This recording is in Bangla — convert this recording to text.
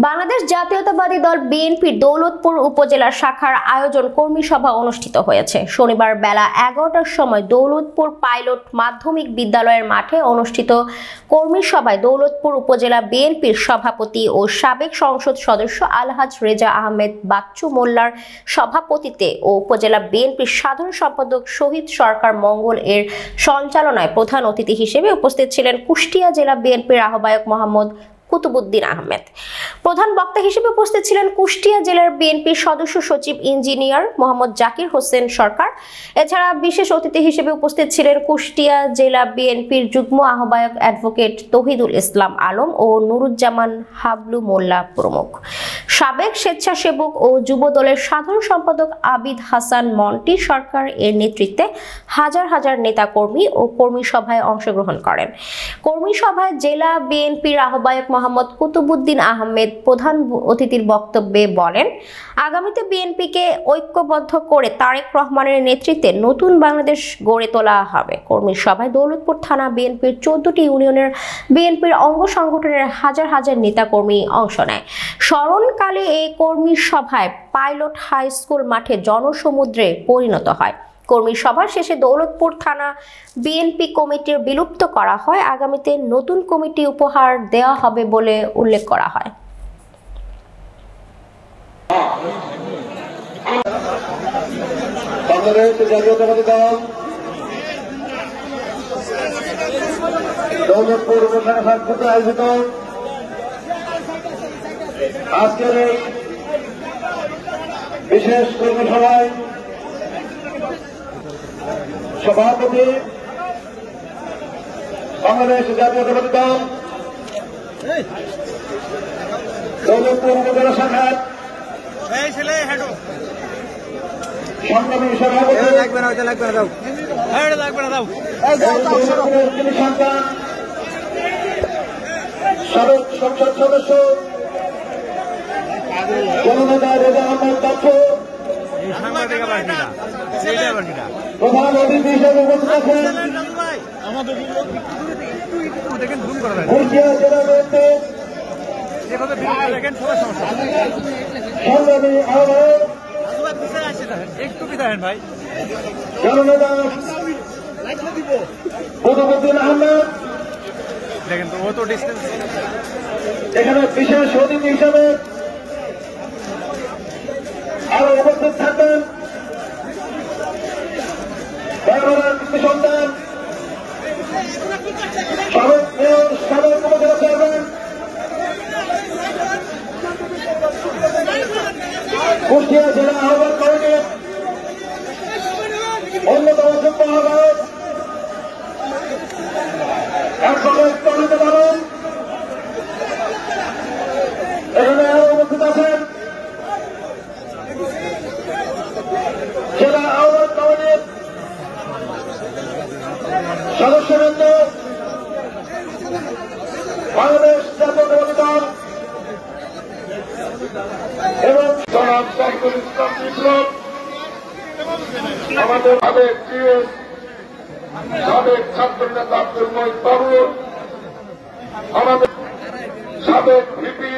বাংলাদেশ জাতীয়তাবাদী দল বিএনপির দৌলতপুর উপজেলা শাখার আয়োজন কর্মী সভা অনুষ্ঠিত হয়েছে। শনিবার বেলা 11টার সময় দৌলতপুর পাইলট মাধ্যমিক বিদ্যালয়ের মাঠে অনুষ্ঠিত কর্মী সভায় দৌলতপুর উপজেলা বিএনপির সভাপতি ও সাবেক সংসদ সদস্য আলহাজ রেজা আহমেদ বাচ্চু মোল্লার সভাপতিত্বে ও উপজেলা বিএনপির সাধারণ সম্পাদক শহীদ সরকার মঙ্গল এর সঞ্চালনায় প্রধান অতিথি হিসেবে উপস্থিত ছিলেন কুষ্টিয়া জেলা বিএনপির আহ্বায়ক মোহাম্মদ কুতুবুদ্দিন আহমেদ। প্রধান বক্তা হিসেবে উপস্থিত ছিলেন কুষ্টিয়া জেলার বিএনপির সদস্য সচিব ইঞ্জিনিয়ার মোহাম্মদ জাকির হোসেন সরকার। এছাড়া বিশেষ অতিথি হিসেবে উপস্থিত ছিলেন কুষ্টিয়া জেলা বিএনপির যুগ্ম আহ্বায়ক অ্যাডভোকেট তৌহিদুল ইসলাম আলম ও নুরুজ্জামান হাবলু মোল্লা প্রমুখ। সাবেক স্বেচ্ছাসেবক ও যুব দলের সাধারণ সম্পাদক আবিদ হাসান মন্টি সরকার এর নেতৃত্বে হাজার হাজার নেতাকর্মী ও কর্মী সভায় অংশগ্রহণ করেন। কর্মী সভায় জেলা বিএনপির আহ্বায়ক মোহাম্মদ কুতুবুদ্দিন আহমেদ প্রধান অতিথির বক্তব্যে বলেন, আগামীতে বিএনপিকে ঐক্যবদ্ধ করে তারেক রহমানের নেতৃত্বে নতুন বাংলাদেশ গড়ে তোলা হবে। কর্মী সভায় দৌলতপুর থানা বিএনপির 14টি ইউনিয়নের বিএনপির অঙ্গ সংগঠনের হাজার হাজার নেতাকর্মী অংশ নেয়। স্মরণকালে এই কর্মী সভায় পাইলট হাই স্কুল মাঠে জনসমুদ্রে পরিণত হয়। কর্মী সভা শেষে দৌলতপুর থানা বিএনপি কমিটির বিলুপ্ত করা হয়। আগামীতে নতুন কমিটি উপহার দেওয়া হবে বলে উল্লেখ করা হয়। বাংলাদেশ জাতীয়তাবাদী দল দৌলতপুর উপজেলা কর্তৃক আয়োজিত আজকের এই বিশেষ কর্মী সভায় সভাপতি বাংলাদেশ জাতীয়তাবাদী দল দৌলতপুর উপজেলা শাখার সংগ্রামী সভাপতি সন্তান সাবেক সংসদ সদস্য জননেতা রেজা আহমেদ বাচ্চু প্রধান অতিথি হিসেবে উপস্থিত আছেন কুষ্টিয়া জেলা বিএনপির সংগ্রামী আহ্বায়ক জননেতা কুতুবুদ্দিন আহমেদ। এখানে বিশেষ অতিথি হিসেবে আরো উপস্থিত থাকবেন সন্তান সাবেক মেয়র সাবেক উপজেলা চেয়ারম্যান কুষ্টিয়া জেলা আহ্বায়ক কমিটির অন্যতম যুগ্ম আহ্বায়ক অ্যাডভোকেট তৌহিদুল আলম। এখানে আরো উপস্থিত আছেন জেলা আহ্বায়ক কমিটির সদস্যবৃন্দ, বাংলাদেশ জাতীয়তাবাদী দল এবং জনাব সাইফুল ইসলাম বিপ্লব, আমাদের সাবেক জিএস সাবেক ছাত্রনেতা আব্দুল মহিদ বাবু, আমাদের সাবেক ভিপি